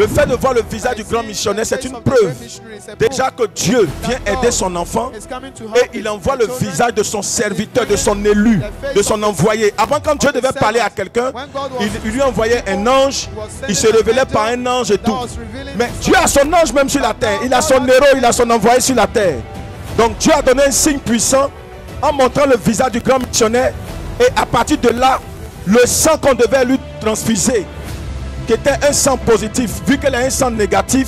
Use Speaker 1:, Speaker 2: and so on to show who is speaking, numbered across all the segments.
Speaker 1: Le fait de voir le visage du grand missionnaire, c'est une preuve déjà que Dieu vient aider son enfant et il envoie le visage de son serviteur, de son élu, de son envoyé. Avant, quand Dieu devait parler à quelqu'un, il lui envoyait un ange, il se révélait par un ange et tout. Mais Dieu a son ange même sur la terre, il a son héros, il a son envoyé sur la terre. Donc Dieu a donné un signe puissant en montrant le visage du grand missionnaire et à partir de là, le sang qu'on devait lui transfuser, qui était un sang positif, vu qu'elle a un sang négatif,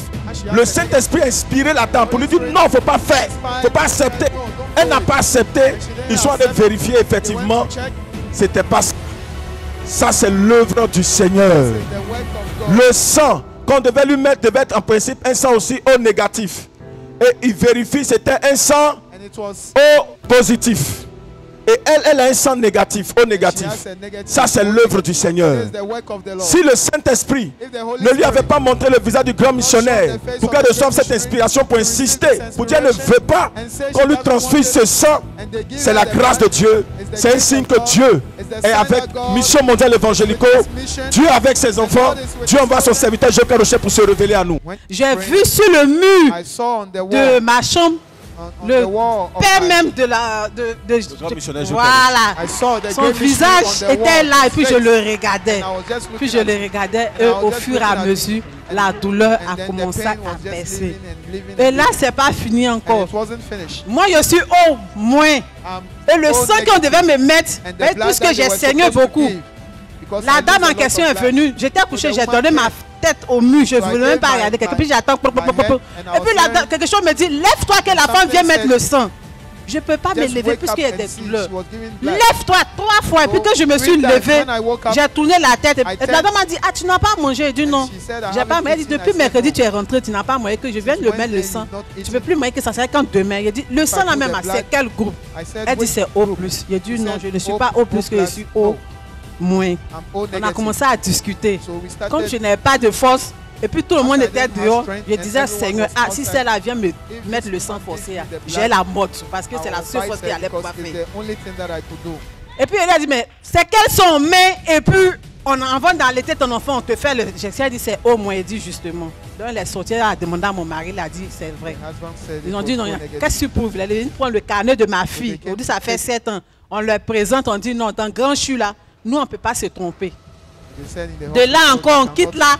Speaker 1: le Saint-Esprit a inspiré la dame pour lui dire non, il ne faut pas faire, il ne faut pas accepter. Elle n'a pas accepté. Ils sont allés vérifier effectivement, c'était pas ça. Ça, c'est l'œuvre du Seigneur. Le sang qu'on devait lui mettre devait être en principe un sang aussi au négatif. Et il vérifie, c'était un sang au positif. Et elle a un sang négatif, au négatif. Ça, c'est l'œuvre du Seigneur. Si le Saint-Esprit ne lui avait pas montré le visage du grand missionnaire, pour qu'elle reçoive cette inspiration pour insister, pour dire qu'elle ne veut pas qu'on lui transfuse ce sang, c'est la grâce de Dieu. C'est un signe que Dieu est avec Mission Mondiale Évangélico. Dieu avec ses enfants. Dieu envoie son serviteur Joker Rocher pour se révéler à nous.
Speaker 2: J'ai vu sur le mur de ma chambre le père même de la voilà, son visage était là et puis je le regardais, et au fur et à mesure la douleur a commencé à baisser et là c'est pas fini encore. Moi je suis au moins et le sang qu'on devait me mettre, puisque j'ai saigné beaucoup, la dame en question est venue, j'étais couché, j'ai donné ma tête au mur, je ne voulais même pas regarder quelque chose, puis j'attends. Et puis quelque chose me dit, lève-toi que la femme vient mettre le sang. Je ne peux pas me lever puisqu'il y a des douleurs. Lève-toi 3 fois. Et puis que je me suis levé, j'ai tourné la tête. Et la dame m'a dit, ah, tu n'as pas mangé? J'ai dit non. J'ai pas mangé. Elle dit, depuis mercredi, tu es rentré, tu n'as pas mangé, que je viens de mettre le sang. Tu ne peux plus manger que ça serait quand demain. Il dit, le sang là même, c'est quel groupe? Elle dit, c'est O+. J'ai dit non, je ne suis pas O+, que je suis O-. On a commencé à discuter. Comme je n'avais pas de force, et puis tout le monde était dehors, je disais, Seigneur, ah, si celle-là vient me mettre le sang forcé, j'ai la mort, parce que c'est la seule chose qu'il allait pouvoir faire. Et puis elle a dit, mais c'est quelles sont mains, et puis on envoie dans l'été ton enfant, on te fait le... J'ai dit, c'est au moins, il dit justement. Donc elle est sortie, elle a demandé à mon mari, il a dit, c'est vrai. Ils ont dit, non, qu'est-ce que tu prouves? Elle a dit, prends le carnet de ma fille. Aujourd'hui, ça fait 7 ans. On leur présente, on dit, non, dans grand chu là, nous, on ne peut pas se tromper. De là encore, on quitte là.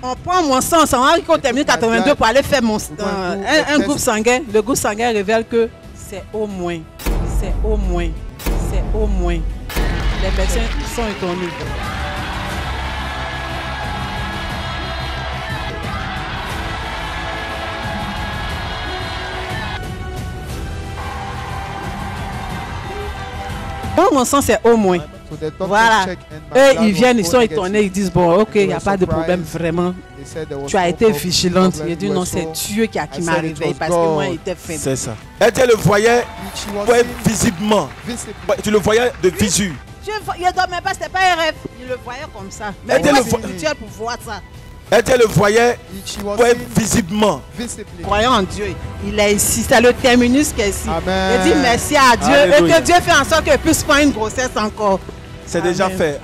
Speaker 2: On prend mon sang, on termine 82 pour aller faire un groupe sanguin. Le groupe sanguin révèle que c'est au moins. C'est au moins. C'est au moins. Les médecins sont étonnés. Mon sang, c'est au moins. Voilà. Eux, ils viennent, ils sont étonnés, ils disent, bon, ok, il n'y a pas de problème, vraiment. Tu as été vigilante. Il dit, non, c'est Dieu qui m'a réveillé parce que moi, il était faible. C'est ça. Elle le voyait visiblement. Tu le voyais de visu. Je ne dormais pas, c'était pas un rêve. Il le voyait comme ça. Mais moi, c'est spirituel pour voir ça. Elle le voyait visiblement. Croyant en Dieu, il est ici, c'est le terminus qui est ici. Il dit merci à Dieu. Alléluia. Et que Dieu fait en sorte qu'il puisse prendre une grossesse encore. C'est déjà fait.